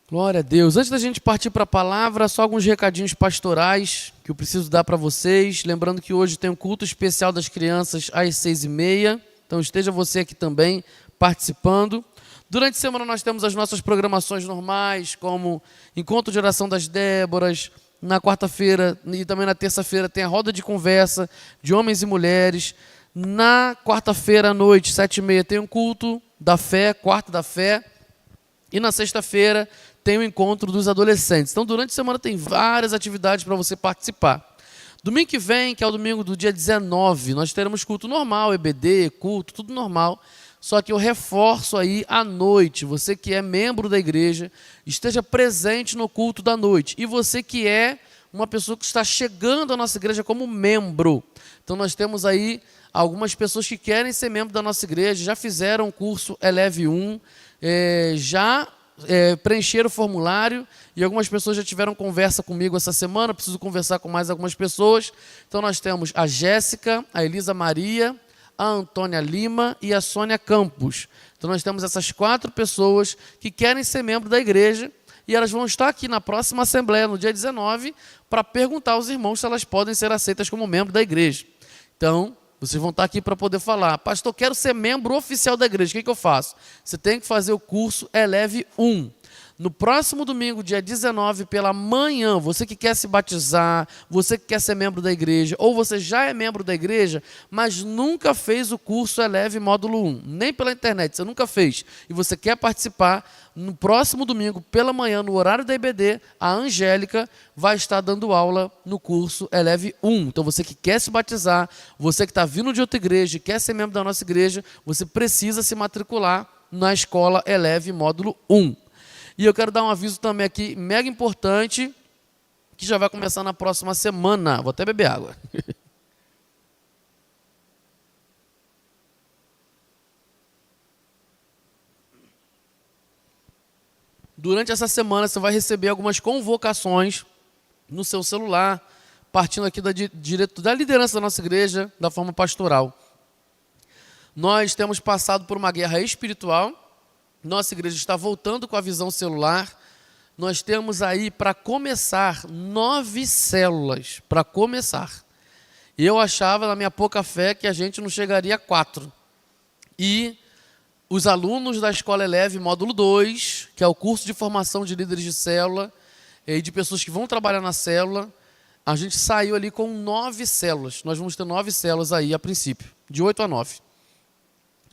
Glória a Deus. Antes da gente partir para a palavra, só alguns recadinhos pastorais que eu preciso dar para vocês. Lembrando que hoje tem um culto especial das crianças às 6h30. Então esteja você aqui também participando. Durante a semana nós temos as nossas programações normais, como Encontro de Oração das Déboras. Na quarta-feira e também na terça-feira tem a roda de conversa de homens e mulheres. Na quarta-feira à noite, 7h30, tem um culto da fé, quarto da fé. E na sexta-feira tem o encontro dos adolescentes. Então, durante a semana tem várias atividades para você participar. Domingo que vem, que é o domingo do dia 19, nós teremos culto normal, EBD, culto, tudo normal. Só que eu reforço aí à noite, você que é membro da igreja, esteja presente no culto da noite. E você que é uma pessoa que está chegando à nossa igreja como membro. Então, nós temos aí algumas pessoas que querem ser membro da nossa igreja, já fizeram o curso Eleve 1, preencheram o formulário e algumas pessoas já tiveram conversa comigo essa semana, preciso conversar com mais algumas pessoas. Então nós temos a Jéssica, a Elisa Maria, a Antônia Lima e a Sônia Campos. Então nós temos essas 4 pessoas que querem ser membro da igreja e elas vão estar aqui na próxima assembleia, no dia 19, para perguntar aos irmãos se elas podem ser aceitas como membro da igreja. Então, vocês vão estar aqui para poder falar: pastor, quero ser membro oficial da igreja, o que eu faço? Você tem que fazer o curso Eleve 1. No próximo domingo, dia 19, pela manhã, você que quer se batizar, você que quer ser membro da igreja, ou você já é membro da igreja, mas nunca fez o curso Eleve Módulo 1, nem pela internet, você nunca fez, e você quer participar, no próximo domingo, pela manhã, no horário da IBD, a Angélica vai estar dando aula no curso Eleve 1. Então, você que quer se batizar, você que está vindo de outra igreja, quer ser membro da nossa igreja, você precisa se matricular na escola Eleve Módulo 1. E eu quero dar um aviso também aqui, mega importante, que já vai começar na próxima semana. Vou até beber água. Durante essa semana você vai receber algumas convocações no seu celular, partindo aqui da liderança da nossa igreja, da forma pastoral. Nós temos passado por uma guerra espiritual. Nossa igreja está voltando com a visão celular. Nós temos aí, para começar, 9 células. Para começar. E eu achava, na minha pouca fé, que a gente não chegaria a 4. E os alunos da Escola Eleve Módulo 2, que é o curso de formação de líderes de célula, e de pessoas que vão trabalhar na célula, a gente saiu ali com 9 células. Nós vamos ter 9 células aí, a princípio, de 8 a 9.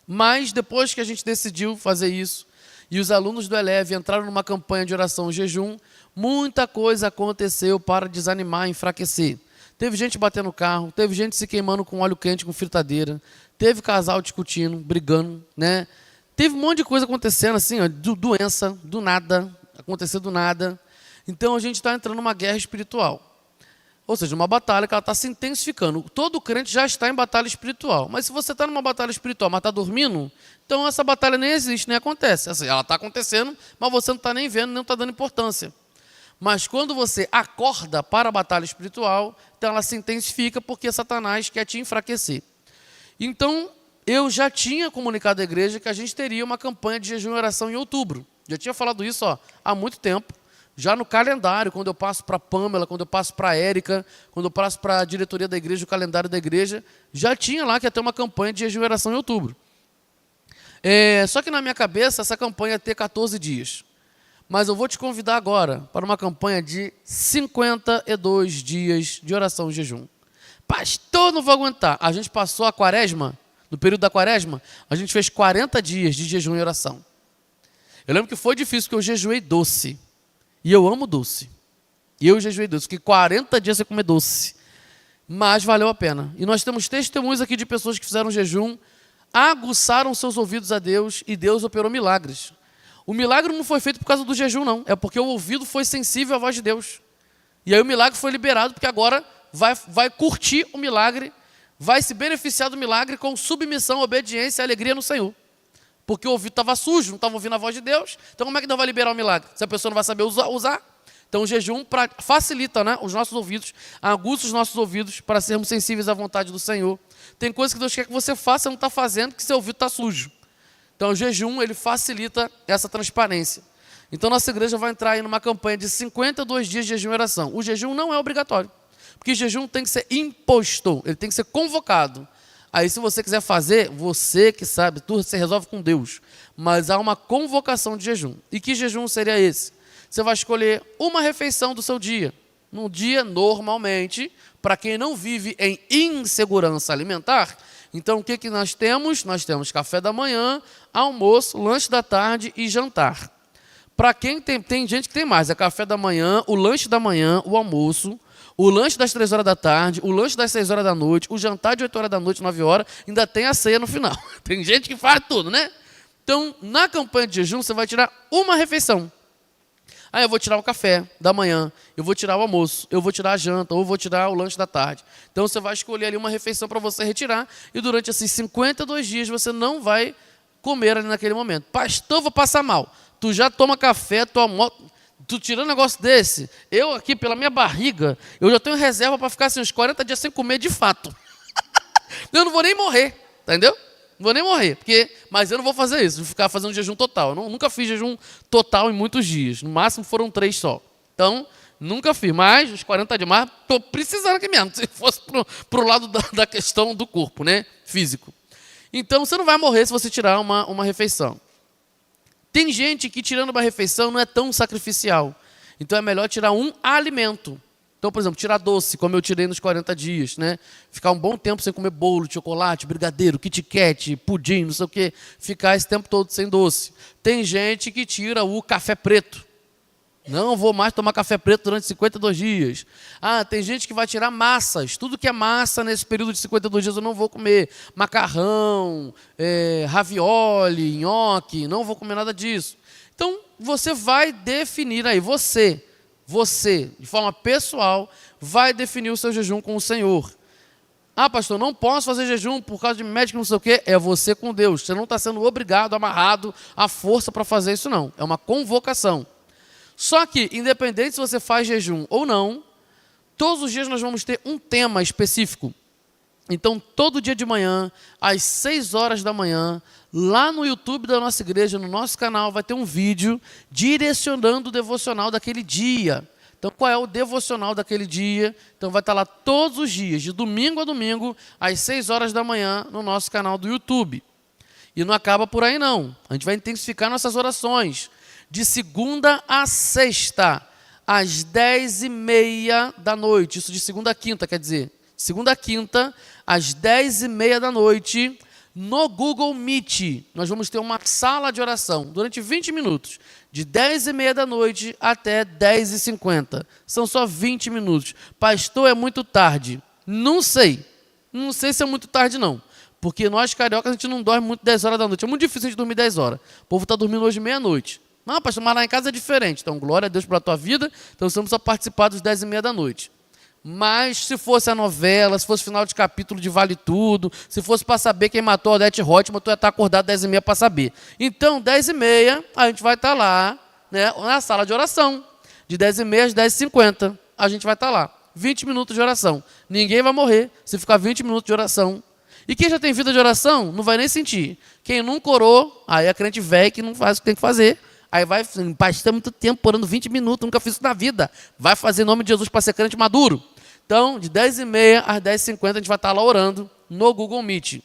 Mas depois que a gente decidiu fazer isso, e os alunos do Eleve entraram numa campanha de oração e jejum, muita coisa aconteceu para desanimar, enfraquecer. Teve gente batendo carro, teve gente se queimando com óleo quente, com fritadeira, teve casal discutindo, brigando, né? Teve um monte de coisa acontecendo assim, ó, doença, do nada, acontecer do nada. Então a gente está entrando numa guerra espiritual. Ou seja, uma batalha que ela está se intensificando. Todo crente já está em batalha espiritual. Mas se você está numa batalha espiritual, mas está dormindo, então essa batalha nem existe, nem acontece. Assim, ela está acontecendo, mas você não está nem vendo, nem está dando importância. Mas quando você acorda para a batalha espiritual, então ela se intensifica porque Satanás quer te enfraquecer. Então, eu já tinha comunicado à igreja que a gente teria uma campanha de jejum e oração em outubro. Já tinha falado isso há muito tempo. Já no calendário, quando eu passo para a Pâmela, quando eu passo para a Érica, quando eu passo para a diretoria da igreja, o calendário da igreja, já tinha lá que ia ter uma campanha de jejum e oração em outubro. Só que na minha cabeça, essa campanha ia ter 14 dias. Mas eu vou te convidar agora para uma campanha de 52 dias de oração e jejum. Pastor, não vou aguentar. A gente passou a quaresma, no período da quaresma, a gente fez 40 dias de jejum e oração. Eu lembro que foi difícil, porque eu jejuei doce. E eu amo doce. E eu jejuei doce. Fiquei 40 dias sem comer doce. Mas valeu a pena. E nós temos testemunhos aqui de pessoas que fizeram jejum, aguçaram seus ouvidos a Deus e Deus operou milagres. O milagre não foi feito por causa do jejum, não. É porque o ouvido foi sensível à voz de Deus. E aí o milagre foi liberado, porque agora vai curtir o milagre, vai se beneficiar do milagre com submissão, obediência e alegria no Senhor. Porque o ouvido estava sujo, não estava ouvindo a voz de Deus. Então como é que Deus vai liberar o milagre? Se a pessoa não vai saber usar. Então o jejum facilita, né, os nossos ouvidos, aguça os nossos ouvidos para sermos sensíveis à vontade do Senhor. Tem coisas que Deus quer que você faça e não está fazendo, que seu ouvido está sujo. Então o jejum, ele facilita essa transparência. Então, nossa igreja vai entrar aí numa campanha de 52 dias de jejum e oração. O jejum não é obrigatório, porque jejum tem que ser imposto, ele tem que ser convocado. Aí, se você quiser fazer, você que sabe, tudo você resolve com Deus. Mas há uma convocação de jejum. E que jejum seria esse? Você vai escolher uma refeição do seu dia. Num dia, normalmente, para quem não vive em insegurança alimentar, então o que nós temos? Nós temos café da manhã, almoço, lanche da tarde e jantar. Para quem tem gente que tem mais, é café da manhã, o lanche da manhã, o almoço, o lanche das 3 horas da tarde, o lanche das 6 horas da noite, o jantar de 8 horas da noite, 9 horas, ainda tem a ceia no final. Tem gente que faz tudo, né? Então, na campanha de jejum, você vai tirar uma refeição. Aí eu vou tirar o café da manhã, eu vou tirar o almoço, eu vou tirar a janta, ou vou tirar o lanche da tarde. Então, você vai escolher ali uma refeição para você retirar, e durante esses 52 dias você não vai comer ali naquele momento. Pastor, vou passar mal. Tu já toma café, tu tirando um negócio desse, eu aqui, pela minha barriga, eu já tenho reserva para ficar assim, uns 40 dias sem comer de fato. Eu não vou nem morrer, entendeu? Não vou nem morrer, mas eu não vou fazer isso, vou ficar fazendo jejum total. Eu nunca fiz jejum total em muitos dias, no máximo foram 3 só. Então, nunca fiz, mas os 40 dias mais, estou precisando aqui mesmo, se fosse para o lado da questão do corpo, né? Físico. Então, você não vai morrer se você tirar uma refeição. Tem gente que tirando uma refeição não é tão sacrificial. Então é melhor tirar um alimento. Então, por exemplo, tirar doce, como eu tirei nos 40 dias, né? Ficar um bom tempo sem comer bolo, chocolate, brigadeiro, Kit Kat, pudim, não sei o quê. Ficar esse tempo todo sem doce. Tem gente que tira o café preto. Não vou mais tomar café preto durante 52 dias. Ah, tem gente que vai tirar massas. Tudo que é massa nesse período de 52 dias eu não vou comer. Macarrão, ravioli, nhoque, não vou comer nada disso. Então, você vai definir aí, você, de forma pessoal, vai definir o seu jejum com o Senhor. Ah, pastor, não posso fazer jejum por causa de médico, não sei o quê. É você com Deus. Você não está sendo obrigado, amarrado à força para fazer isso, não. É uma convocação. Só que, independente se você faz jejum ou não, todos os dias nós vamos ter um tema específico. Então, todo dia de manhã, às 6 horas da manhã, lá no YouTube da nossa igreja, no nosso canal, vai ter um vídeo direcionando o devocional daquele dia. Então, qual é o devocional daquele dia? Então, vai estar lá todos os dias, de domingo a domingo, às 6 horas da manhã, no nosso canal do YouTube. E não acaba por aí, não. A gente vai intensificar nossas orações. De segunda a sexta, às 10h30 da noite. Isso de segunda a quinta, quer dizer. Segunda a quinta, às 10h30 da noite, no Google Meet. Nós vamos ter uma sala de oração durante 20 minutos. De 10h30 da noite até 10h50. São só 20 minutos. Pastor, é muito tarde. Não sei. Não sei se é muito tarde, não. Porque nós, cariocas, a gente não dorme muito 10 horas da noite. É muito difícil a gente dormir 10 horas. O povo está dormindo hoje meia-noite. Não, pastor, mas lá em casa é diferente. Então, glória a Deus pela tua vida. Então, estamos só participar dos 10h30 da noite. Mas, se fosse a novela, se fosse final de capítulo de Vale Tudo, se fosse para saber quem matou a Odete Roitman, tu ia estar acordado 10h30 para saber. Então, 10h30, a gente vai estar lá, né, na sala de oração. De 10h30 às 10h50, a gente vai estar lá. 20 minutos de oração. Ninguém vai morrer se ficar 20 minutos de oração. E quem já tem vida de oração, não vai nem sentir. Quem nunca orou, aí é crente velho que não faz o que tem que fazer. Aí vai, pastor, muito tempo orando 20 minutos, nunca fiz isso na vida. Vai fazer em nome de Jesus para ser crente maduro. Então, de 10h30 às 10h50, a gente vai estar lá orando no Google Meet.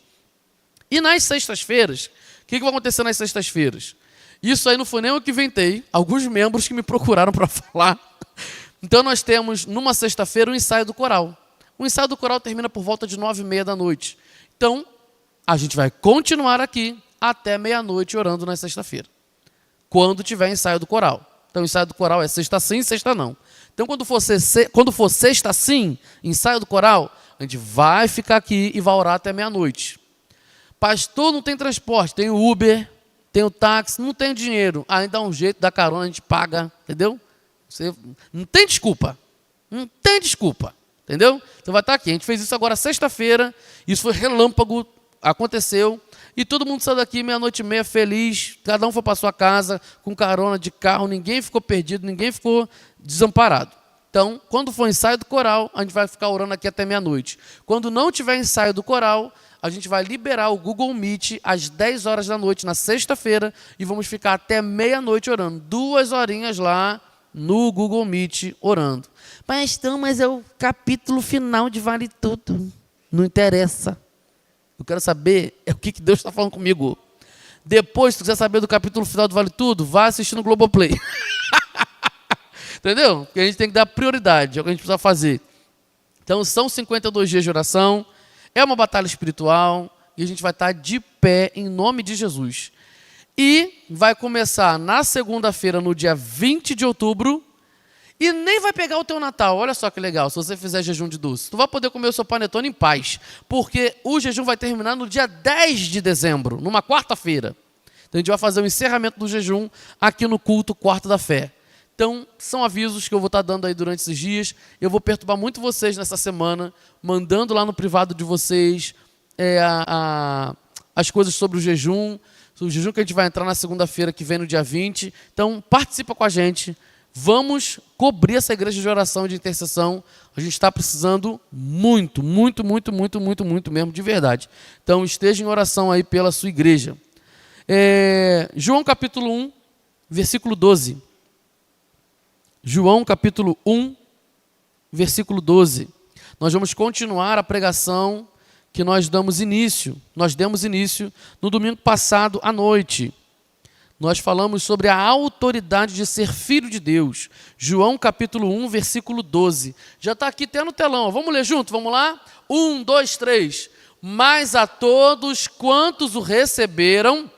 E nas sextas-feiras, o que vai acontecer nas sextas-feiras? Isso aí não foi nem eu que inventei, alguns membros que me procuraram para falar. Então, nós temos, numa sexta-feira, um ensaio do coral. O ensaio do coral termina por volta de 9h30 da noite. Então, a gente vai continuar aqui até meia-noite orando na sexta-feira. Quando tiver ensaio do coral. Então, o ensaio do coral é sexta sim, sexta não. Então, quando for sexta sim, ensaio do coral, a gente vai ficar aqui e vai orar até meia-noite. Pastor, não tem transporte, tem o Uber, tem o táxi, não tem dinheiro. Aí dá um jeito, dá carona, a gente paga, entendeu? Você não tem desculpa. Não tem desculpa, entendeu? Então vai estar aqui. A gente fez isso agora sexta-feira, isso foi relâmpago, aconteceu. E todo mundo saiu daqui 00:30 feliz, cada um foi para sua casa, com carona de carro, ninguém ficou perdido, ninguém ficou desamparado. Então, quando for ensaio do coral, a gente vai ficar orando aqui até meia-noite. Quando não tiver ensaio do coral, a gente vai liberar o Google Meet às 10 horas da noite, na sexta-feira, e vamos ficar até meia-noite orando. 2 horinhas lá no Google Meet orando. Pastor, mas é o capítulo final de Vale Tudo. Não interessa. Eu quero saber o que Deus está falando comigo. Depois, se tu quiser saber do capítulo final do Vale Tudo, vá assistir no Globoplay. Entendeu? Porque a gente tem que dar prioridade, é o que a gente precisa fazer. Então, são 52 dias de oração, é uma batalha espiritual, e a gente vai estar de pé em nome de Jesus. E vai começar na segunda-feira, no dia 20 de outubro, e nem vai pegar o teu Natal. Olha só que legal, se você fizer jejum de doce. Tu vai poder comer o seu panetone em paz, porque o jejum vai terminar no dia 10 de dezembro, numa quarta-feira. Então, a gente vai fazer o encerramento do jejum aqui no culto Quarto da Fé. Então, são avisos que eu vou estar dando aí durante esses dias. Eu vou perturbar muito vocês nessa semana, mandando lá no privado de vocês as coisas sobre o jejum que a gente vai entrar na segunda-feira, que vem no dia 20. Então, participa com a gente. Vamos cobrir essa igreja de oração e de intercessão. A gente está precisando muito, muito, muito, muito, muito, muito mesmo, de verdade. Então, esteja em oração aí pela sua igreja. João capítulo 1, versículo 12. João capítulo 1, versículo 12. Nós vamos continuar a pregação que nós demos início no domingo passado à noite. Nós falamos sobre a autoridade de ser filho de Deus. João capítulo 1, versículo 12. Já está aqui até no telão. Vamos ler junto? Vamos lá? 1, 2, 3. Mas a todos quantos o receberam,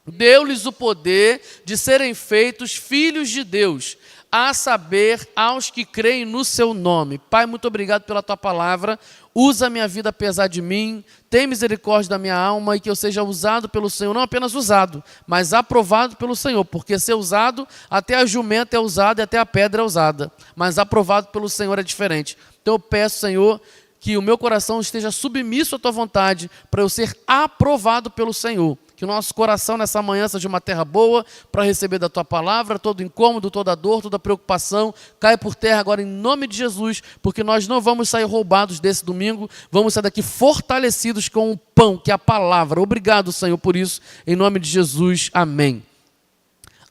deu-lhes o poder de serem feitos filhos de Deus, a saber, aos que creem no seu nome. Pai, muito obrigado pela tua palavra. Usa a minha vida apesar de mim, tem misericórdia da minha alma e que eu seja usado pelo Senhor, não apenas usado, mas aprovado pelo Senhor, porque ser usado, até a jumenta é usada e até a pedra é usada, mas aprovado pelo Senhor é diferente. Então eu peço, Senhor, que o meu coração esteja submisso à tua vontade, para eu ser aprovado pelo Senhor. Que o nosso coração nessa manhã seja uma terra boa para receber da tua palavra, todo incômodo, toda dor, toda preocupação, cai por terra agora em nome de Jesus, porque nós não vamos sair roubados desse domingo, vamos sair daqui fortalecidos com o pão, que é a palavra. Obrigado, Senhor, por isso, em nome de Jesus, amém.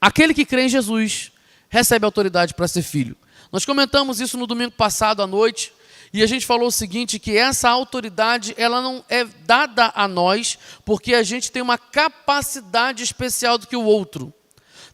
Aquele que crê em Jesus recebe autoridade para ser filho. Nós comentamos isso no domingo passado à noite, e a gente falou o seguinte, que essa autoridade, ela não é dada a nós, porque a gente tem uma capacidade especial do que o outro.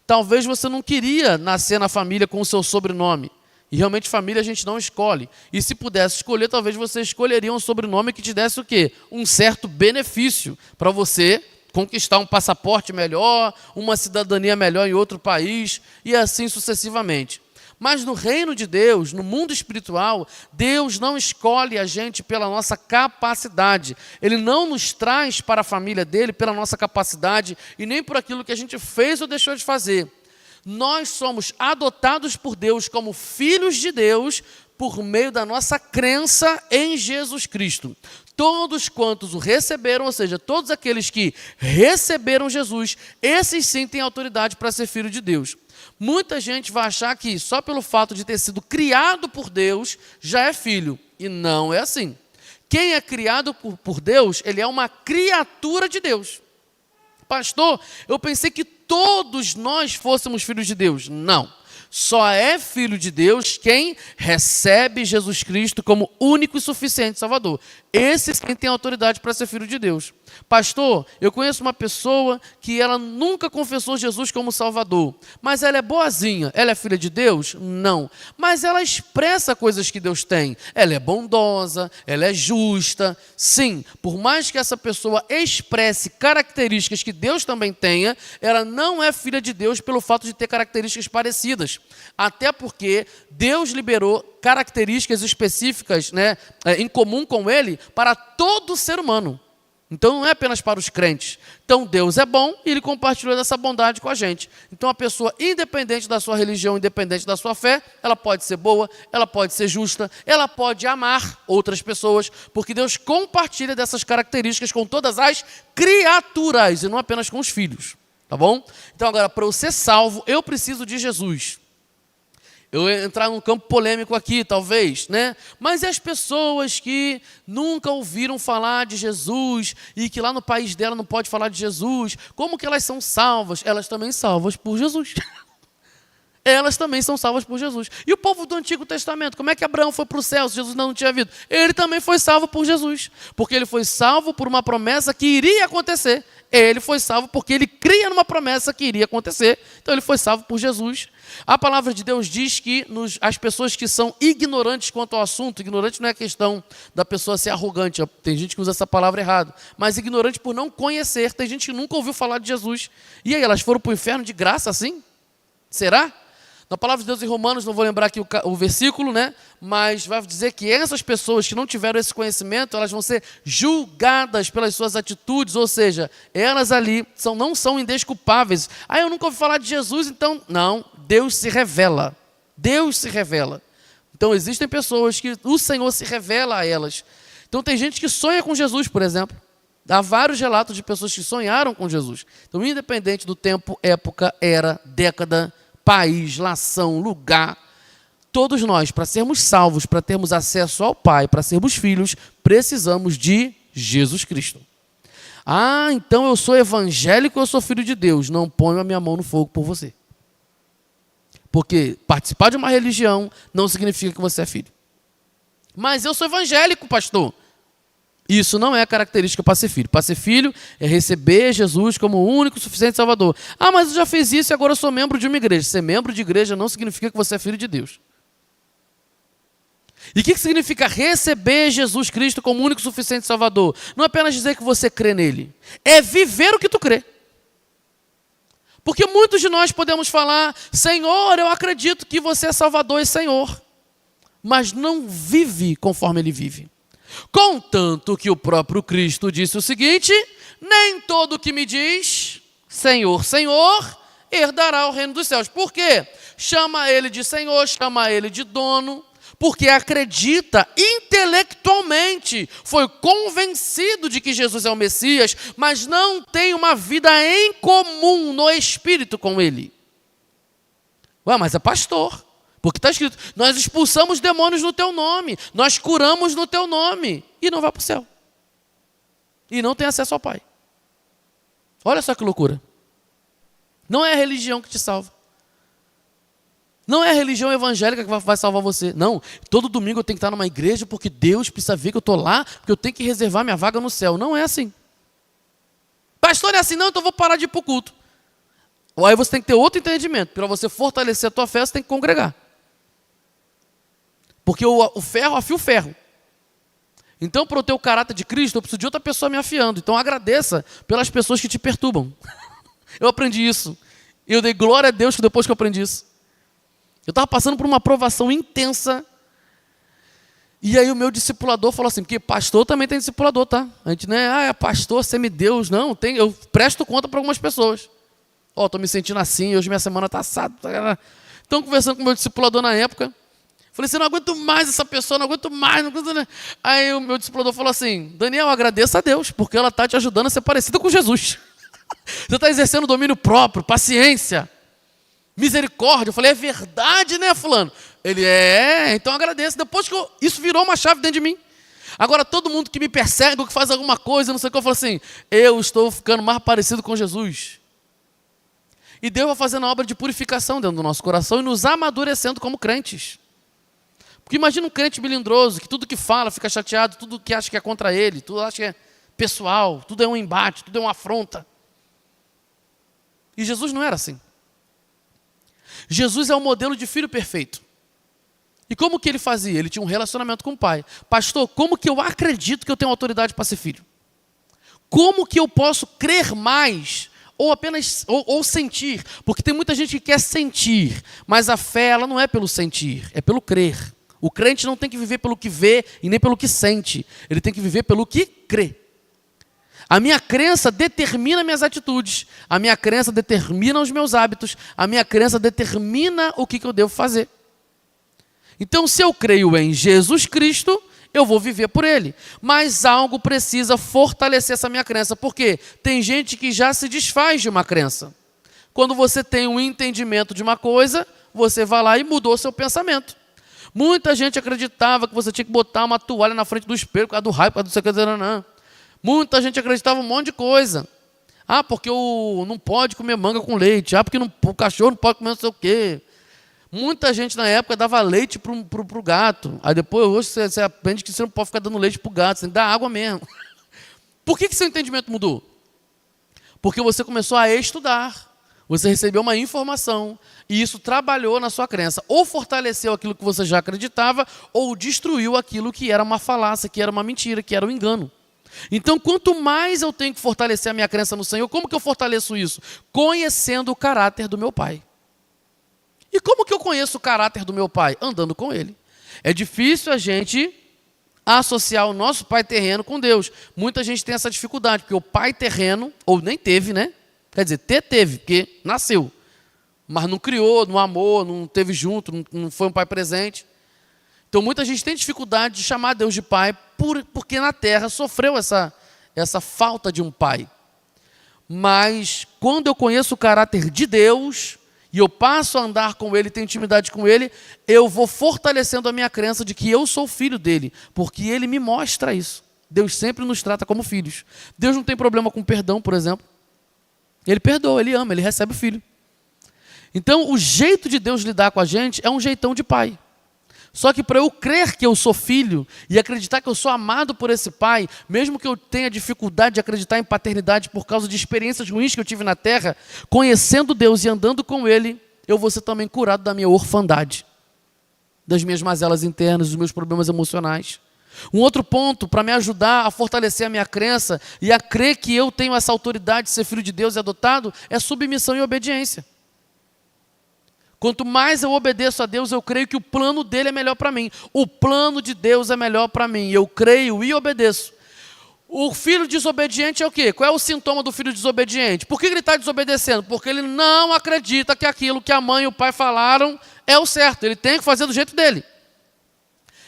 Talvez você não queria nascer na família com o seu sobrenome, e realmente família a gente não escolhe. E se pudesse escolher, talvez você escolheria um sobrenome que te desse o quê? Um certo benefício para você conquistar um passaporte melhor, uma cidadania melhor em outro país, e assim sucessivamente. Mas no reino de Deus, no mundo espiritual, Deus não escolhe a gente pela nossa capacidade. Ele não nos traz para a família dele pela nossa capacidade e nem por aquilo que a gente fez ou deixou de fazer. Nós somos adotados por Deus como filhos de Deus por meio da nossa crença em Jesus Cristo. Todos quantos o receberam, ou seja, todos aqueles que receberam Jesus, esses sim têm autoridade para ser filho de Deus. Muita gente vai achar que só pelo fato de ter sido criado por Deus já é filho. E não é assim. Quem é criado por Deus, ele é uma criatura de Deus. Pastor, eu pensei que todos nós fôssemos filhos de Deus. Não. Só é filho de Deus quem recebe Jesus Cristo como único e suficiente Salvador. Esse sim tem autoridade para ser filho de Deus. Pastor, eu conheço uma pessoa que ela nunca confessou Jesus como Salvador, mas ela é boazinha. Ela é filha de Deus? Não. Mas ela expressa coisas que Deus tem. Ela é bondosa, ela é justa. Sim, por mais que essa pessoa expresse características que Deus também tenha, ela não é filha de Deus pelo fato de ter características parecidas. Até porque Deus liberou características específicas, em comum com Ele para todo ser humano. Então não é apenas para os crentes. Então Deus é bom e Ele compartilhou dessa bondade com a gente. Então a pessoa, independente da sua religião, independente da sua fé, ela pode ser boa, ela pode ser justa, ela pode amar outras pessoas, porque Deus compartilha dessas características com todas as criaturas e não apenas com os filhos. Tá bom? Então agora, para eu ser salvo, eu preciso de Jesus. Eu ia entrar num campo polêmico aqui, talvez, né? Mas e as pessoas que nunca ouviram falar de Jesus e que lá no país dela não pode falar de Jesus, como que elas são salvas? Elas também salvas por Jesus. Elas também são salvas por Jesus. E o povo do Antigo Testamento, como é que Abraão foi para o céu se Jesus não tinha vindo? Ele também foi salvo por Jesus, porque ele foi salvo por uma promessa que iria acontecer. Ele foi salvo porque ele cria numa promessa que iria acontecer. Então ele foi salvo por Jesus. A palavra de Deus diz que as pessoas que são ignorantes quanto ao assunto, ignorante não é questão da pessoa ser arrogante, tem gente que usa essa palavra errado, mas ignorante por não conhecer, tem gente que nunca ouviu falar de Jesus. E aí, elas foram para o inferno de graça assim? Será? Na palavra de Deus em Romanos, não vou lembrar aqui o versículo, né? Mas vai dizer que essas pessoas que não tiveram esse conhecimento, elas vão ser julgadas pelas suas atitudes, ou seja, elas ali não são indesculpáveis. Ah, eu nunca ouvi falar de Jesus, então... Não, Deus se revela. Deus se revela. Então existem pessoas que o Senhor se revela a elas. Então tem gente que sonha com Jesus, por exemplo. Há vários relatos de pessoas que sonharam com Jesus. Então, independente do tempo, época, era, década, país, nação, lugar, todos nós, para sermos salvos, para termos acesso ao Pai, para sermos filhos, precisamos de Jesus Cristo. Ah, então eu sou evangélico, eu sou filho de Deus. Não ponho a minha mão no fogo por você. Porque participar de uma religião não significa que você é filho. Mas eu sou evangélico, pastor. Isso não é característica para ser filho. Para ser filho é receber Jesus como o único, suficiente Salvador. Ah, mas eu já fiz isso e agora eu sou membro de uma igreja. Ser membro de igreja não significa que você é filho de Deus. E o que significa receber Jesus Cristo como o único, suficiente Salvador? Não é apenas dizer que você crê nele. É viver o que tu crê. Porque muitos de nós podemos falar, Senhor, eu acredito que você é Salvador e Senhor. Mas não vive conforme ele vive. Contanto que o próprio Cristo disse o seguinte, nem todo que me diz, Senhor, Senhor, herdará o reino dos céus. Por quê? Chama ele de Senhor, chama ele de dono, porque acredita intelectualmente, foi convencido de que Jesus é o Messias, mas não tem uma vida em comum no Espírito com ele. Ué, mas é pastor. Porque está escrito, nós expulsamos demônios no teu nome, nós curamos no teu nome, e não vai para o céu. E não tem acesso ao Pai. Olha só que loucura. Não é a religião que te salva. Não é a religião evangélica que vai salvar você. Não, todo domingo eu tenho que estar numa igreja porque Deus precisa ver que eu estou lá, porque eu tenho que reservar minha vaga no céu. Não é assim. Pastor, é assim? Não, então eu vou parar de ir para o culto. Ou aí você tem que ter outro entendimento. Para você fortalecer a tua fé, você tem que congregar. Porque o ferro afia o ferro. Então, para eu ter o caráter de Cristo, eu preciso de outra pessoa me afiando. Então, agradeça pelas pessoas que te perturbam. Eu aprendi isso. E eu dei glória a Deus que depois que eu aprendi isso. Eu estava passando por uma provação intensa. E aí o meu discipulador falou assim, porque pastor também tem discipulador, tá? A gente não é pastor, semideus, não. Eu presto conta para algumas pessoas. Estou me sentindo assim, hoje minha semana está assada. Então, conversando com o meu discipulador na época, falei assim, não aguento mais essa pessoa, não aguento mais. Aí o meu discipulador falou assim, Daniel, agradeça a Deus, porque ela está te ajudando a ser parecida com Jesus. Você está exercendo domínio próprio, paciência, misericórdia. Eu falei, é verdade, né, fulano? Ele, então agradeço. Depois que isso virou uma chave dentro de mim. Agora, todo mundo que me persegue, ou que faz alguma coisa, não sei o que, eu falo assim, eu estou ficando mais parecido com Jesus. E Deus vai fazendo a obra de purificação dentro do nosso coração e nos amadurecendo como crentes. Porque imagina um crente melindroso, que tudo que fala fica chateado, tudo que acha que é contra ele, tudo acha que é pessoal, tudo é um embate, tudo é uma afronta. E Jesus não era assim. Jesus é o modelo de filho perfeito. E como que ele fazia? Ele tinha um relacionamento com o Pai. Pastor, como que eu acredito que eu tenho autoridade para ser filho? Como que eu posso crer mais ou apenas ou sentir? Porque tem muita gente que quer sentir, mas a fé ela não é pelo sentir, é pelo crer. O crente não tem que viver pelo que vê e nem pelo que sente. Ele tem que viver pelo que crê. A minha crença determina minhas atitudes. A minha crença determina os meus hábitos. A minha crença determina o que eu devo fazer. Então, se eu creio em Jesus Cristo, eu vou viver por Ele. Mas algo precisa fortalecer essa minha crença. Por quê? Tem gente que já se desfaz de uma crença. Quando você tem um entendimento de uma coisa, você vai lá e mudou o seu pensamento. Muita gente acreditava que você tinha que botar uma toalha na frente do espelho por causa do raio, por causa do sei o que, não. Muita gente acreditava em um monte de coisa. Ah, porque não pode comer manga com leite. Ah, porque o cachorro não pode comer não sei o quê. Muita gente na época dava leite para o gato. Aí depois, hoje, você aprende que você não pode ficar dando leite para o gato, você tem que dar água mesmo. Por que seu entendimento mudou? Porque você começou a estudar. Você recebeu uma informação e isso trabalhou na sua crença. Ou fortaleceu aquilo que você já acreditava, ou destruiu aquilo que era uma falácia, que era uma mentira, que era um engano. Então, quanto mais eu tenho que fortalecer a minha crença no Senhor, como que eu fortaleço isso? Conhecendo o caráter do meu Pai. E como que eu conheço o caráter do meu Pai? Andando com Ele. É difícil a gente associar o nosso pai terreno com Deus. Muita gente tem essa dificuldade, porque o pai terreno, ou nem teve, né? Quer dizer, teve, porque nasceu. Mas não criou, não amou, não teve junto, não foi um pai presente. Então muita gente tem dificuldade de chamar Deus de pai, porque na terra sofreu essa falta de um pai. Mas quando eu conheço o caráter de Deus, e eu passo a andar com Ele, tenho intimidade com Ele, eu vou fortalecendo a minha crença de que eu sou filho dEle, porque Ele me mostra isso. Deus sempre nos trata como filhos. Deus não tem problema com perdão, por exemplo. Ele perdoa, Ele ama, Ele recebe o filho. Então, o jeito de Deus lidar com a gente é um jeitão de pai. Só que para eu crer que eu sou filho e acreditar que eu sou amado por esse pai, mesmo que eu tenha dificuldade de acreditar em paternidade por causa de experiências ruins que eu tive na terra, conhecendo Deus e andando com Ele, eu vou ser também curado da minha orfandade, das minhas mazelas internas, dos meus problemas emocionais. Um outro ponto para me ajudar a fortalecer a minha crença e a crer que eu tenho essa autoridade de ser filho de Deus e adotado é submissão e obediência. Quanto mais eu obedeço a Deus, eu creio que o plano dele é melhor para mim. O plano de Deus é melhor para mim. Eu creio e obedeço. O filho desobediente é o quê? Qual é o sintoma do filho desobediente? Por que ele está desobedecendo? Porque ele não acredita que aquilo que a mãe e o pai falaram é o certo. Ele tem que fazer do jeito dele.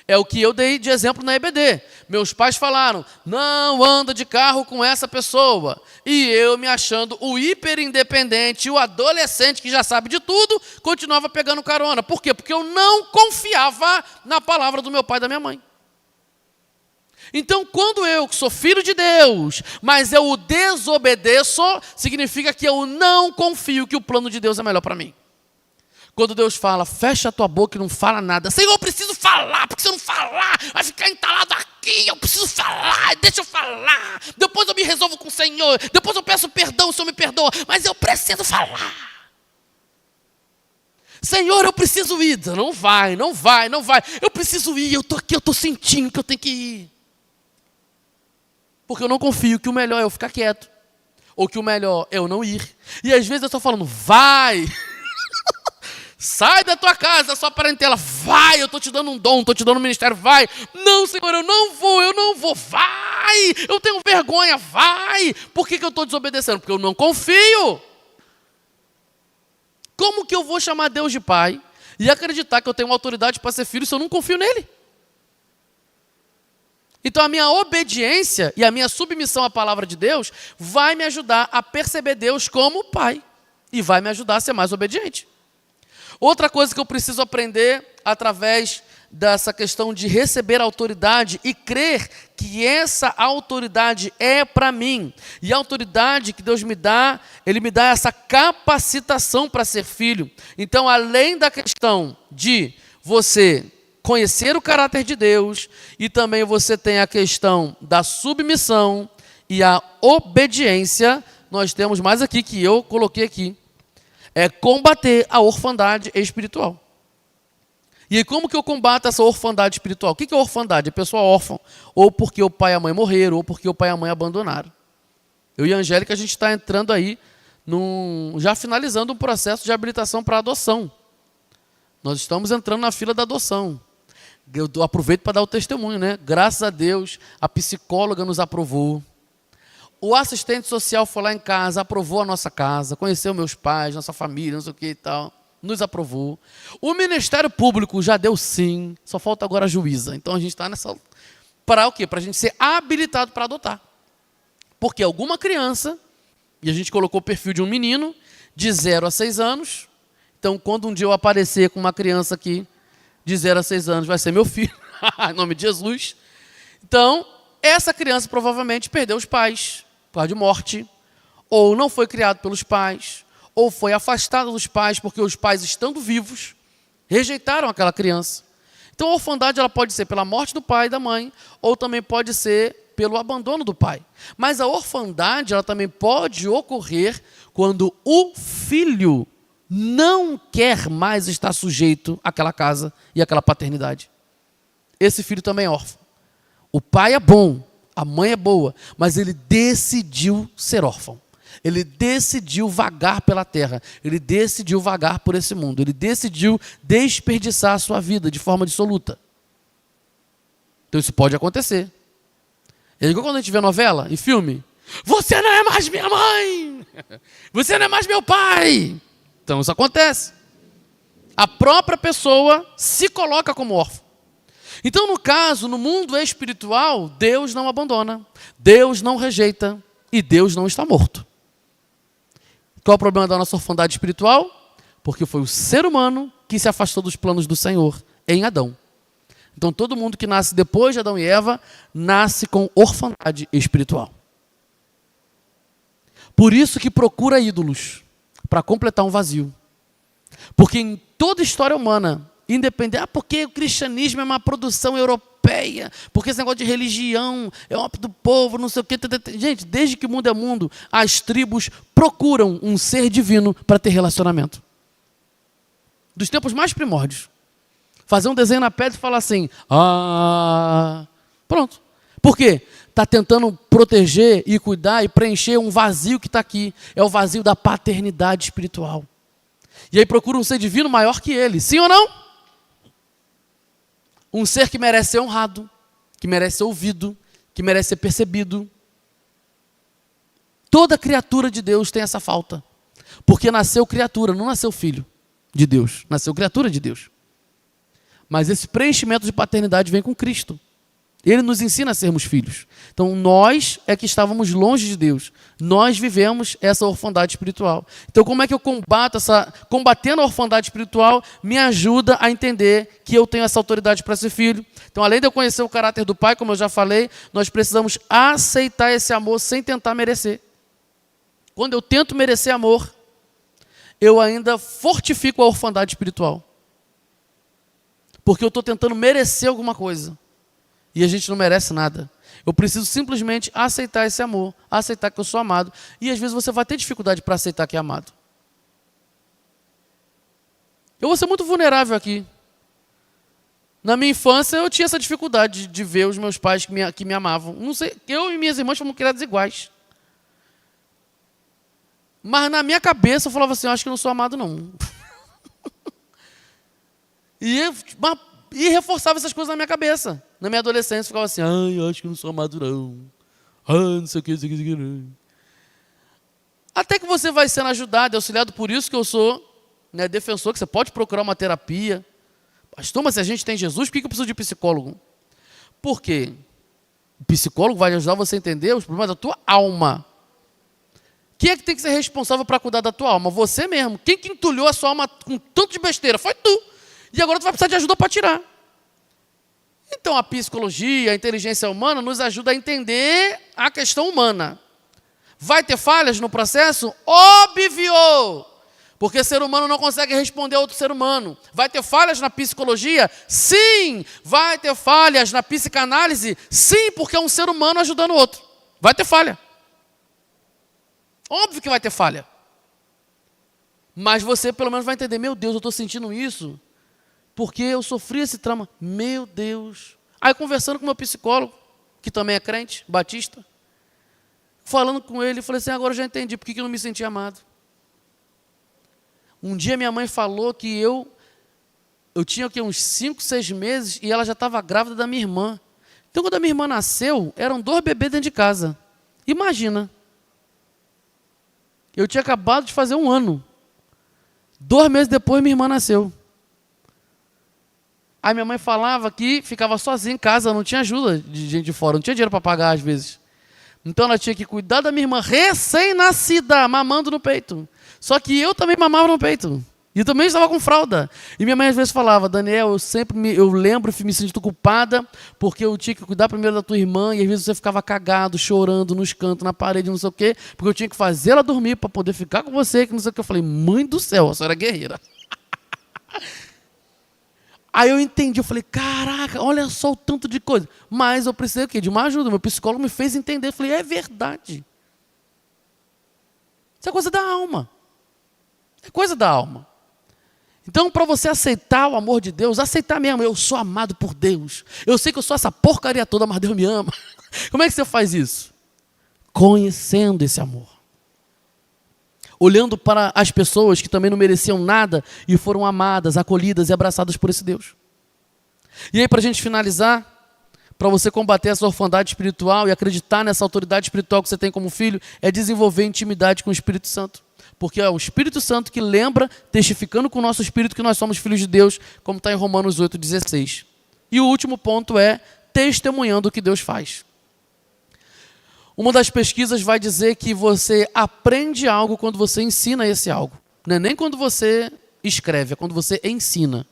É o que eu dei de exemplo na EBD. Meus pais falaram, não anda de carro com essa pessoa. E eu, me achando o hiper independente, o adolescente que já sabe de tudo, continuava pegando carona. Por quê? Porque eu não confiava na palavra do meu pai e da minha mãe. Então, quando eu, que sou filho de Deus, mas eu o desobedeço, significa que eu não confio que o plano de Deus é melhor para mim. Quando Deus fala, fecha a tua boca e não fala nada. Senhor, eu preciso falar, porque se eu não falar, vai ficar entalado aqui. Eu preciso falar, deixa eu falar. Depois eu me resolvo com o Senhor. Depois eu peço perdão, o Senhor me perdoa. Mas eu preciso falar. Senhor, eu preciso ir. Não vai. Eu preciso ir, eu estou aqui, eu estou sentindo que eu tenho que ir. Porque eu não confio que o melhor é eu ficar quieto. Ou que o melhor é eu não ir. E às vezes eu estou falando, vai. Sai da tua casa, da sua parentela, vai, eu estou te dando um dom, estou te dando um ministério, vai. Não, Senhor, eu não vou, vai. Eu tenho vergonha, vai. Por que eu estou desobedecendo? Porque eu não confio. Como que eu vou chamar Deus de pai e acreditar que eu tenho autoridade para ser filho se eu não confio nele? Então a minha obediência e a minha submissão à palavra de Deus vai me ajudar a perceber Deus como pai e vai me ajudar a ser mais obediente. Outra coisa que eu preciso aprender através dessa questão de receber autoridade e crer que essa autoridade é para mim. E a autoridade que Deus me dá, Ele me dá essa capacitação para ser filho. Então, além da questão de você conhecer o caráter de Deus, e também você tem a questão da submissão e a obediência, nós temos mais aqui que eu coloquei aqui. É combater a orfandade espiritual. E aí, como que eu combato essa orfandade espiritual? O que é orfandade? É pessoa órfã, ou porque o pai e a mãe morreram, ou porque o pai e a mãe abandonaram. Eu e a Angélica, a gente está entrando aí, já finalizando um processo de habilitação para adoção. Nós estamos entrando na fila da adoção. Eu aproveito para dar o testemunho, né? Graças a Deus, a psicóloga nos aprovou. O assistente social foi lá em casa, aprovou a nossa casa, conheceu meus pais, nossa família, não sei o que e tal, nos aprovou. O Ministério Público já deu sim, só falta agora a juíza. Então a gente está nessa... Para o quê? Para a gente ser habilitado para adotar. Porque alguma criança, e a gente colocou o perfil de um menino, de 0 a 6 anos, Então, quando um dia eu aparecer com uma criança aqui, de 0 a 6 anos, vai ser meu filho, em nome de Jesus. Então, essa criança provavelmente perdeu os pais, por causa de morte, ou não foi criado pelos pais, ou foi afastado dos pais, porque os pais, estando vivos, rejeitaram aquela criança. Então, a orfandade ela pode ser pela morte do pai e da mãe, ou também pode ser pelo abandono do pai. Mas a orfandade ela também pode ocorrer quando o filho não quer mais estar sujeito àquela casa e àquela paternidade. Esse filho também é órfão. O pai é bom, a mãe é boa, mas ele decidiu ser órfão. Ele decidiu vagar pela terra. Ele decidiu vagar por esse mundo. Ele decidiu desperdiçar a sua vida de forma dissoluta. Então isso pode acontecer. É igual quando a gente vê novela e filme. Você não é mais minha mãe! Você não é mais meu pai! Então isso acontece. A própria pessoa se coloca como órfão. Então, no caso, no mundo espiritual, Deus não abandona, Deus não rejeita e Deus não está morto. Qual é o problema da nossa orfandade espiritual? Porque foi o ser humano que se afastou dos planos do Senhor em Adão. Então, todo mundo que nasce depois de Adão e Eva, nasce com orfandade espiritual. Por isso que procura ídolos, para completar um vazio. Porque em toda a história humana, independente, porque o cristianismo é uma produção europeia, porque esse negócio de religião é um do povo, não sei o quê. Gente, desde que o mundo é mundo, as tribos procuram um ser divino para ter relacionamento. Dos tempos mais primórdios. Fazer um desenho na pedra e falar assim, pronto. Por quê? Está tentando proteger e cuidar e preencher um vazio que está aqui. É o vazio da paternidade espiritual. E aí procura um ser divino maior que ele. Sim ou não? Um ser que merece ser honrado, que merece ser ouvido, que merece ser percebido. Toda criatura de Deus tem essa falta. Porque nasceu criatura, não nasceu filho de Deus. Nasceu criatura de Deus. Mas esse preenchimento de paternidade vem com Cristo. Ele nos ensina a sermos filhos. Então nós é que estávamos longe de Deus. Nós vivemos essa orfandade espiritual. Então como é que eu combatendo a orfandade espiritual, me ajuda a entender que eu tenho essa autoridade para ser filho. Então além de eu conhecer o caráter do Pai, como eu já falei, nós precisamos aceitar esse amor sem tentar merecer. Quando eu tento merecer amor, eu ainda fortifico a orfandade espiritual. Porque eu estou tentando merecer alguma coisa. E a gente não merece nada. Eu preciso simplesmente aceitar esse amor, aceitar que eu sou amado. E às vezes você vai ter dificuldade para aceitar que é amado. Eu vou ser muito vulnerável aqui. Na minha infância eu tinha essa dificuldade de ver os meus pais que me amavam. Não sei, eu e minhas irmãs fomos criadas iguais. Mas na minha cabeça eu falava assim, eu acho que eu não sou amado não. E reforçava essas coisas na minha cabeça. Na minha adolescência, eu ficava assim, eu acho que não sou amado não. Não sei o que, não. Até que você vai sendo ajudado e auxiliado, por isso que eu sou defensor, que você pode procurar uma terapia. Pastor, mas se a gente tem Jesus, por que eu preciso de psicólogo? Por quê? O psicólogo vai ajudar você a entender os problemas da tua alma. Quem é que tem que ser responsável para cuidar da tua alma? Você mesmo. Quem que entulhou a sua alma com tanto de besteira? Foi tu. E agora tu vai precisar de ajuda para tirar. Então a psicologia, a inteligência humana nos ajuda a entender a questão humana. Vai ter falhas no processo? Óbvio! Porque ser humano não consegue responder a outro ser humano. Vai ter falhas na psicologia? Sim! Vai ter falhas na psicanálise? Sim, porque é um ser humano ajudando o outro. Vai ter falha. Óbvio que vai ter falha. Mas você pelo menos vai entender, meu Deus, eu estou sentindo isso porque eu sofri esse trauma. Meu Deus. Aí conversando com o meu psicólogo, que também é crente, batista, falando com ele, eu falei assim, agora eu já entendi por que eu não me senti amado. Um dia minha mãe falou que eu tinha aqui uns 5, 6 meses e ela já estava grávida da minha irmã. Então quando a minha irmã nasceu, eram 2 bebês dentro de casa. Imagina. Eu tinha acabado de fazer 1 ano. 2 meses depois minha irmã nasceu. Aí minha mãe falava que ficava sozinha em casa, não tinha ajuda de gente de fora, não tinha dinheiro para pagar às vezes. Então ela tinha que cuidar da minha irmã recém-nascida, mamando no peito. Só que eu também mamava no peito. E eu também estava com fralda. E minha mãe às vezes falava, Daniel, eu lembro me sentindo culpada, porque eu tinha que cuidar primeiro da tua irmã, e às vezes você ficava cagado, chorando nos cantos, na parede, não sei o quê, porque eu tinha que fazer ela dormir para poder ficar com você, que não sei o que. Eu falei, mãe do céu, a senhora é guerreira. Aí eu entendi, eu falei, caraca, olha só o tanto de coisa. Mas eu precisei o quê? De uma ajuda. Meu psicólogo me fez entender. Eu falei, é verdade. Isso é coisa da alma. É coisa da alma. Então, para você aceitar o amor de Deus, aceitar mesmo, eu sou amado por Deus. Eu sei que eu sou essa porcaria toda, mas Deus me ama. Como é que você faz isso? Conhecendo esse amor. Olhando para as pessoas que também não mereciam nada e foram amadas, acolhidas e abraçadas por esse Deus. E aí, para a gente finalizar, para você combater essa orfandade espiritual e acreditar nessa autoridade espiritual que você tem como filho, é desenvolver intimidade com o Espírito Santo. Porque é o Espírito Santo que lembra, testificando com o nosso espírito, que nós somos filhos de Deus, como está em Romanos 8,16. E o último ponto é testemunhando o que Deus faz. Uma das pesquisas vai dizer que você aprende algo quando você ensina esse algo. Não é nem quando você escreve, é quando você ensina.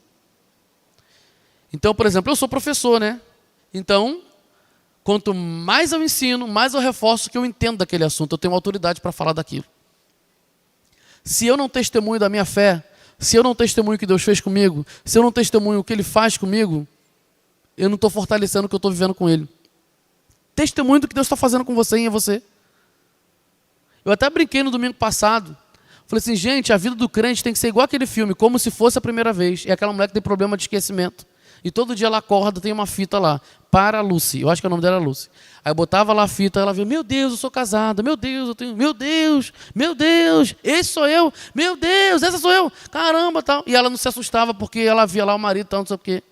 Então, por exemplo, eu sou professor, né? Então, quanto mais eu ensino, mais eu reforço que eu entendo daquele assunto, eu tenho autoridade para falar daquilo. Se eu não testemunho da minha fé, se eu não testemunho o que Deus fez comigo, se eu não testemunho o que Ele faz comigo, eu não estou fortalecendo o que eu estou vivendo com Ele. Testemunho do que Deus está fazendo com você e em você. Eu até brinquei no domingo passado. Falei assim, gente, a vida do crente tem que ser igual aquele filme, como se fosse a primeira vez. E aquela mulher que tem problema de esquecimento. E todo dia ela acorda, tem uma fita lá, para a Lucy. Eu acho que o nome dela é Lucy. Aí eu botava lá a fita, ela via, meu Deus, eu sou casada, meu Deus, eu tenho, meu Deus, esse sou eu, meu Deus, essa sou eu, caramba, tal. E ela não se assustava porque ela via lá o marido, tal, não sei o quê.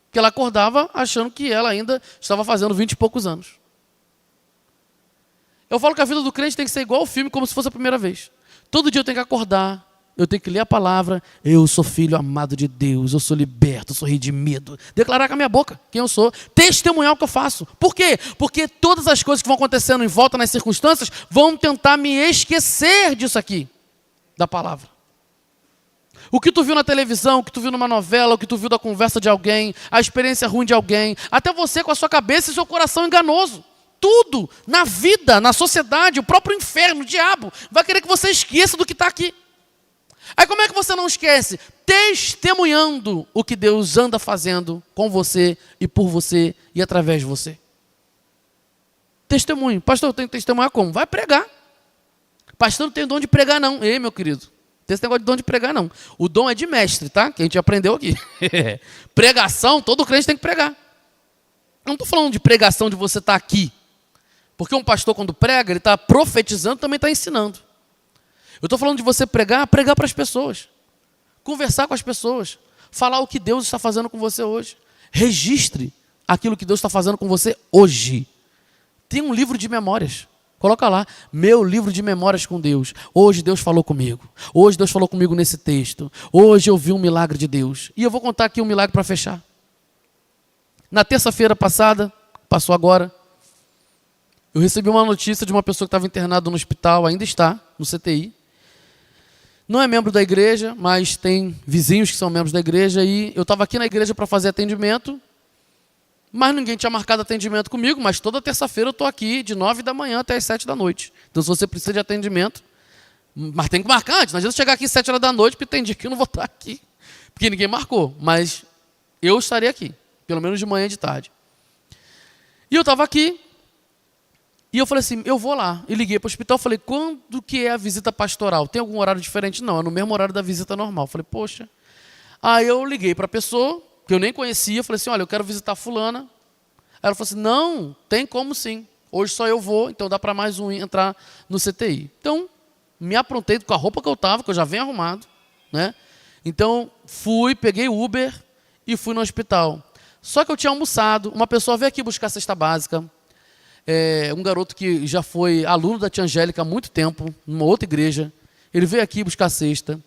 Porque ela acordava achando que ela ainda estava fazendo 20 e poucos anos. Eu falo que a vida do crente tem que ser igual ao filme, como se fosse a primeira vez. Todo dia eu tenho que acordar, eu tenho que ler a palavra, eu sou filho amado de Deus, eu sou liberto, eu sou redimido. Declarar com a minha boca quem eu sou, testemunhar o que eu faço. Por quê? Porque todas as coisas que vão acontecendo em volta nas circunstâncias vão tentar me esquecer disso aqui, da palavra. O que tu viu na televisão, o que tu viu numa novela, o que tu viu da conversa de alguém, a experiência ruim de alguém, até você com a sua cabeça e seu coração enganoso. Tudo na vida, na sociedade, o próprio inferno, o diabo, vai querer que você esqueça do que está aqui. Aí como é que você não esquece? Testemunhando o que Deus anda fazendo com você e por você e através de você. Testemunho. Pastor, eu tenho que testemunhar como? Vai pregar. Pastor, não tem dom de pregar não. Ei, meu querido, não tem esse negócio de dom de pregar não. O dom é de mestre, tá? Que a gente aprendeu aqui. Pregação, todo crente tem que pregar. Eu não estou falando de pregação de você estar aqui. Porque um pastor quando prega, ele está profetizando, também está ensinando. Eu estou falando de você pregar para as pessoas. Conversar com as pessoas. Falar o que Deus está fazendo com você hoje. Registre aquilo que Deus está fazendo com você hoje. Tem um livro de memórias. Coloca lá, meu livro de memórias com Deus. Hoje Deus falou comigo. Hoje Deus falou comigo nesse texto. Hoje eu vi um milagre de Deus. E eu vou contar aqui um milagre para fechar. Na terça-feira passada, passou agora, eu recebi uma notícia de uma pessoa que estava internada no hospital, ainda está, no CTI. Não é membro da igreja, mas tem vizinhos que são membros da igreja. E eu estava aqui na igreja para fazer atendimento, mas ninguém tinha marcado atendimento comigo, mas toda terça-feira eu estou aqui de 9 da manhã até as 7 da noite. Então se você precisa de atendimento, mas tem que marcar antes. Não adianta chegar aqui às 7 horas da noite, porque tem dia que eu não vou estar aqui, porque ninguém marcou. Mas eu estarei aqui, pelo menos de manhã e de tarde. E eu estava aqui, e eu falei assim, eu vou lá. E liguei para o hospital, falei, quando que é a visita pastoral? Tem algum horário diferente? Não, é no mesmo horário da visita normal. Falei, poxa. Aí eu liguei para a pessoa, que eu nem conhecia, falei assim, olha, eu quero visitar fulana. Aí ela falou assim, não, tem como sim. Hoje só eu vou, então dá para mais um entrar no CTI. Então, me aprontei com a roupa que eu estava, que eu já venho arrumado, né? Então, fui, peguei Uber e fui no hospital. Só que eu tinha almoçado, uma pessoa veio aqui buscar cesta básica, um garoto que já foi aluno da tia Angélica há muito tempo, numa outra igreja, ele veio aqui buscar cesta,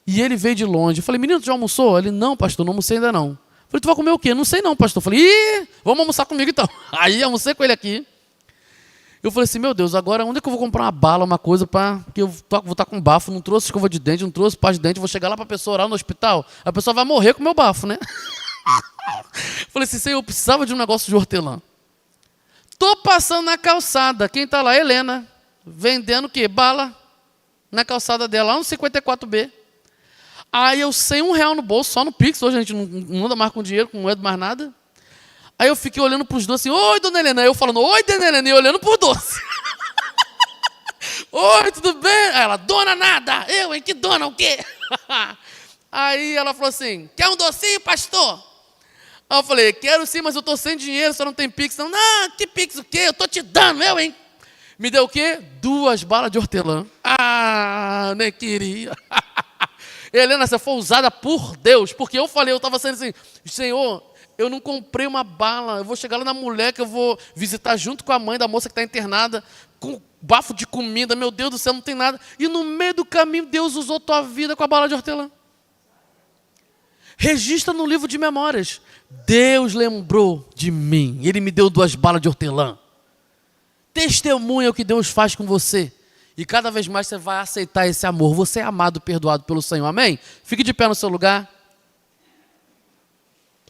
e ele veio de longe. Eu falei, menino, tu já almoçou? Ele, não, pastor, não almocei ainda não. Eu falei, tu vai comer o quê? Não sei não, pastor. Eu falei, vamos almoçar comigo então. Aí almocei com ele aqui. Eu falei assim, meu Deus, agora onde é que eu vou comprar uma bala, uma coisa, porque eu vou estar com bafo, não trouxe escova de dente, não trouxe pasta de dente, vou chegar lá para a pessoa orar no hospital, a pessoa vai morrer com o meu bafo, né? Falei assim, Senhor, eu precisava de um negócio de hortelã. Tô passando na calçada, quem está lá? Helena, vendendo o quê? Bala, na calçada dela, lá no 54B. Aí eu sem R$1 no bolso, só no Pix, hoje a gente não anda mais com dinheiro, com moeda, mais nada. Aí eu fiquei olhando para os doces, assim, oi, dona Helena. Aí eu falando, oi, dona Helena, e olhando para o doce. Oi, tudo bem? Aí ela, dona nada. Eu, hein, que dona o quê? Aí ela falou assim, quer um docinho, pastor? Aí eu falei, quero sim, mas eu estou sem dinheiro, só não tem Pix. Não, que Pix o quê? Eu estou te dando, eu, hein? Me deu o quê? 2 balas de hortelã. Ah, nem queria. Helena, você foi usada por Deus, porque eu falei, eu estava sendo assim, Senhor, eu não comprei uma bala, eu vou chegar lá na mulher que eu vou visitar junto com a mãe da moça que está internada, com bafo de comida, meu Deus do céu, não tem nada. E no meio do caminho, Deus usou tua vida com a bala de hortelã. Registra no livro de memórias. Deus lembrou de mim, Ele me deu 2 balas de hortelã. Testemunha o que Deus faz com você. E cada vez mais você vai aceitar esse amor. Você é amado, perdoado pelo Senhor. Amém? Fique de pé no seu lugar.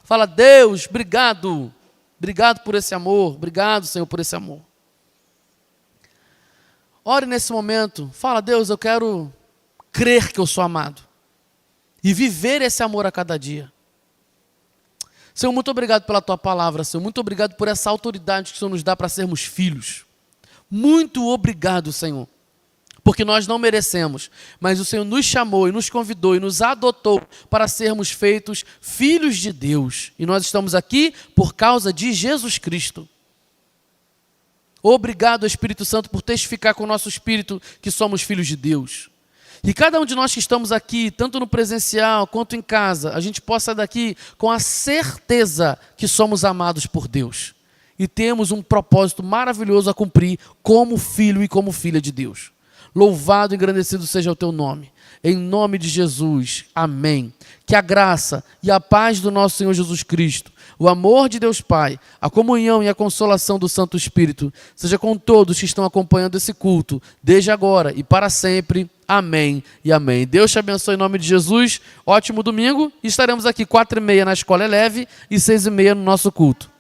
Fala, Deus, obrigado. Obrigado por esse amor. Obrigado, Senhor, por esse amor. Ore nesse momento. Fala, Deus, eu quero crer que eu sou amado. E viver esse amor a cada dia. Senhor, muito obrigado pela tua palavra, Senhor. Muito obrigado por essa autoridade que o Senhor nos dá para sermos filhos. Muito obrigado, Senhor. Porque nós não merecemos, mas o Senhor nos chamou e nos convidou e nos adotou para sermos feitos filhos de Deus. E nós estamos aqui por causa de Jesus Cristo. Obrigado, Espírito Santo, por testificar com o nosso espírito que somos filhos de Deus. E cada um de nós que estamos aqui, tanto no presencial quanto em casa, a gente possa sair daqui com a certeza que somos amados por Deus. E temos um propósito maravilhoso a cumprir como filho e como filha de Deus. Louvado e engrandecido seja o teu nome. Em nome de Jesus. Amém. Que a graça e a paz do nosso Senhor Jesus Cristo, o amor de Deus Pai, a comunhão e a consolação do Santo Espírito, seja com todos que estão acompanhando esse culto, desde agora e para sempre. Amém e amém. Deus te abençoe em nome de Jesus. Ótimo domingo. Estaremos aqui 4h30 na Escola Eleve e 6h30 no nosso culto.